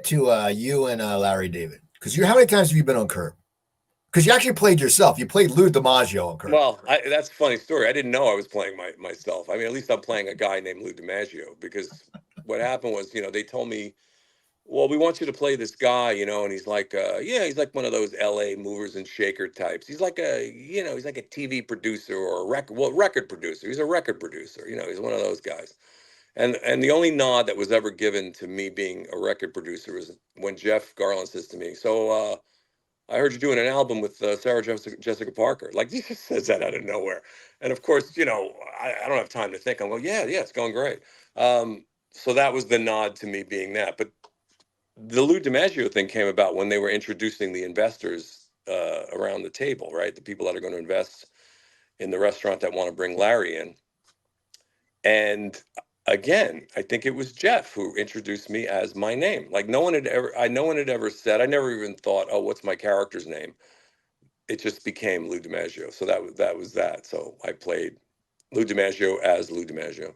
to you and Larry David, because how many times have you been on Curb? Because you actually played yourself. You played Lou DiMaggio on Curb. Well, that's a funny story. I didn't know I was playing myself. I mean, at least I'm playing a guy named Lou DiMaggio, because what happened was, they told me, well, we want you to play this guy, and he's like, yeah, he's like one of those LA movers and shaker types. He's like he's like a TV producer or a record producer. He's a record producer. He's one of those guys. And the only nod that was ever given to me being a record producer was when Jeff Garlin says to me, so I heard you're doing an album with Sarah Jessica Parker. Like, he just says that out of nowhere. And of course, I don't have time to think. I'm like, yeah, it's going great. So that was the nod to me being that. But the Lou DiMaggio thing came about when they were introducing the investors around the table, right? The people that are going to invest in the restaurant that want to bring Larry in. And again, I think it was Jeff who introduced me as my name. Like, no one had ever said, I never even thought, oh, what's my character's name? It just became Lou DiMaggio. So that was that. So I played Lou DiMaggio as Lou DiMaggio.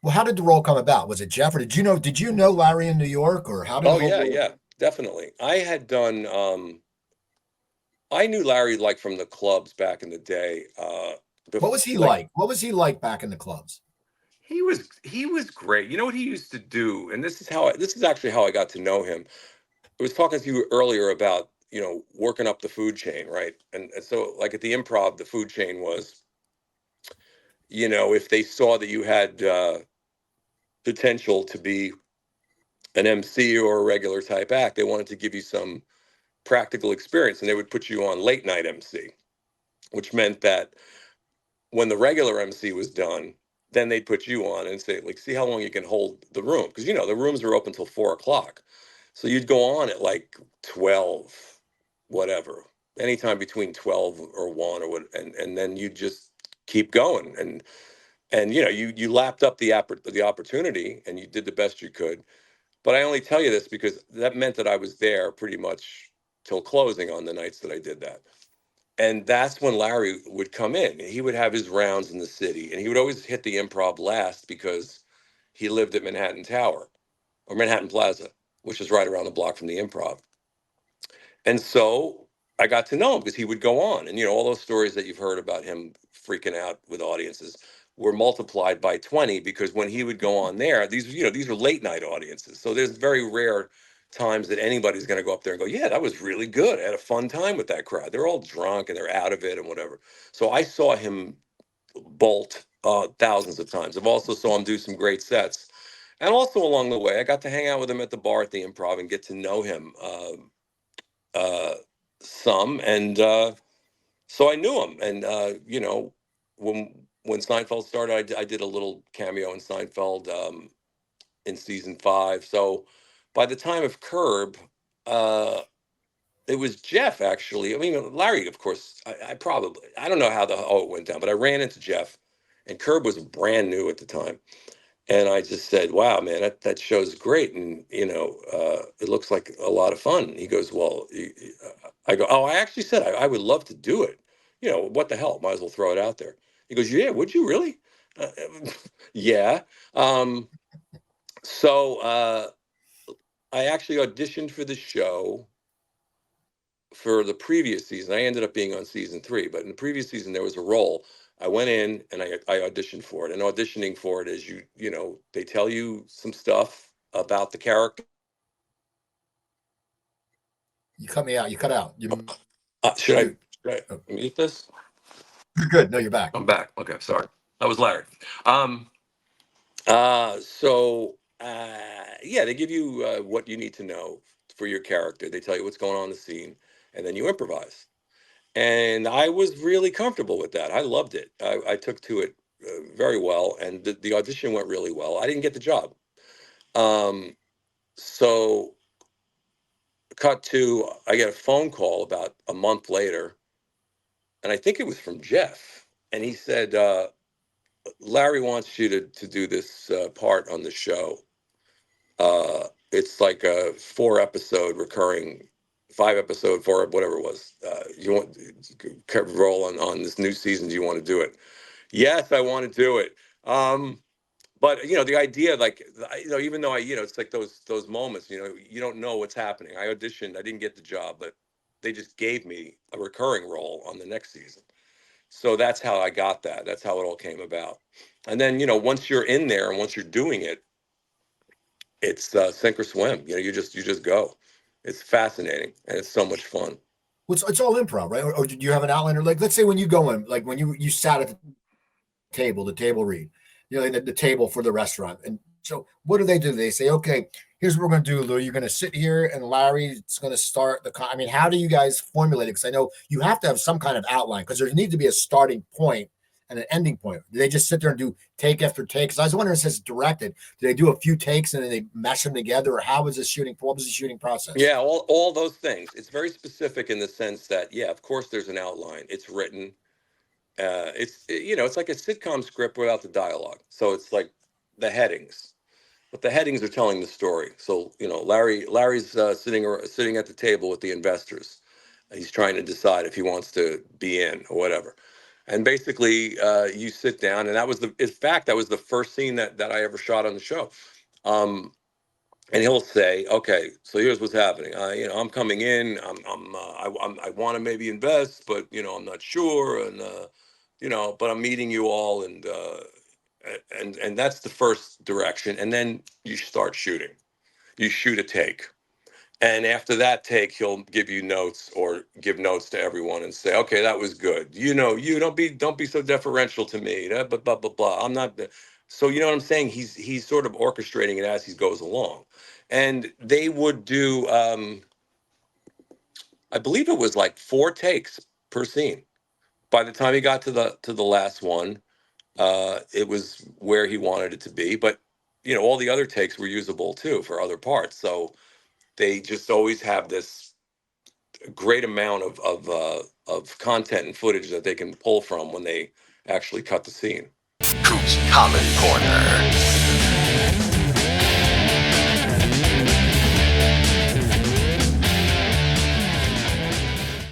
Well, how did the role come about? Was it Jeff, or did you know Larry in New York, or how did? Oh yeah, definitely. I had done. I knew Larry like from the clubs back in the day. What was he like? What was he like back in the clubs? He was great. You know what he used to do, and this is actually how I got to know him. I was talking to you earlier about working up the food chain, right? And so, like, at the Improv, the food chain was, if they saw that you had potential to be an MC or a regular type act, they wanted to give you some practical experience, and they would put you on late night MC, which meant that when the regular MC was done, then they'd put you on and say, like, see how long you can hold the room, because the rooms are open till 4 o'clock, so you'd go on at like 12, whatever, anytime between 12 or 1 or what, and then you just keep going, and you lapped up the opportunity, and you did the best you could. But I only tell you this because that meant that I was there pretty much till closing on the nights that I did that. And that's when Larry would come in. He would have his rounds in the city, and he would always hit the Improv last because he lived at Manhattan Tower or Manhattan Plaza, which is right around the block from the Improv. And so I got to know him because he would go on. And, all those stories that you've heard about him freaking out with audiences were multiplied by 20, because when he would go on there, these are late night audiences. So there's very rare times that anybody's going to go up there and go, yeah, that was really good. I had a fun time with that crowd. They're all drunk and they're out of it and whatever. So I saw him bolt thousands of times. I've also saw him do some great sets. And also along the way, I got to hang out with him at the bar at the Improv and get to know him some. And so I knew him. And, when Seinfeld started, I did a little cameo in Seinfeld in season 5. So by the time of Curb, it was Jeff, actually. I mean, Larry, of course, I don't know how it went down, but I ran into Jeff, and Curb was brand new at the time. And I just said, wow, man, that show's great. And, it looks like a lot of fun. He goes, well, I go, oh, I actually said I would love to do it. What the hell? Might as well throw it out there. He goes, yeah, would you really? Yeah. So I actually auditioned for the show for the previous season. I ended up being on season 3, but in the previous season, there was a role. I went in and I auditioned for it. And auditioning for it is they tell you some stuff about the character. You cut me out. You cut out. Should I mute this? You're good. No, you're back. I'm back. Okay, sorry. That was Larry. Yeah, they give you what you need to know for your character. They tell you what's going on in the scene, and then you improvise. And I was really comfortable with that. I loved it. I took to it very well, and the audition went really well. I didn't get the job. So cut to, I get a phone call about a month later, and I think it was from Jeff. And he said, Larry wants you to do this part on the show. It's like a 4-episode recurring, 5-episode, 4, whatever it was. You want to roll on this new season? Do you want to do it? Yes, I want to do it. But the idea, like, even though it's like those moments, you don't know what's happening. I auditioned, I didn't get the job, but they just gave me a recurring role on the next season. So that's how I got that. That's how it all came about. And then, once you're in there and once you're doing it, it's sink or swim. You just go. It's fascinating and it's so much fun. Well, it's all improv, right? Or do you have an outline? Or like, let's say when you go in, like when you sat at the table read, the table for the restaurant. And so what do? They say, okay, here's what we're going to do, Lou. You're going to sit here and Larry's going to start I mean, how do you guys formulate it? Because I know you have to have some kind of outline because there needs to be a starting point and an ending point. Do they just sit there and do take after take? Because I was wondering, since it's directed, do they do a few takes and then they mesh them together, or how was the shooting? What was the shooting process? Yeah, all those things. It's very specific in the sense that, yeah, of course, there's an outline. It's written. It's like a sitcom script without the dialogue. So it's like the headings, but the headings are telling the story. So Larry's sitting at the table with the investors. He's trying to decide if he wants to be in or whatever. And basically, you sit down, and in fact, that was the first scene that I ever shot on the show. And he'll say, okay, so here's what's happening. I'm coming in. I want to maybe invest, but I'm not sure, and but I'm meeting you all, and that's the first direction. And then you start shooting. You shoot a take. And after that take, he'll give you notes or give notes to everyone and say, okay, that was good. You don't be so deferential to me. Blah, blah, blah, blah. I'm not. So you know what I'm saying? He's sort of orchestrating it as he goes along. And they would do, I believe it was like 4 takes per scene. By the time he got to the last one, it was where he wanted it to be. But all the other takes were usable too for other parts. So they just always have this great amount of content and footage that they can pull from when they actually cut the scene. Coop's Comment Corner.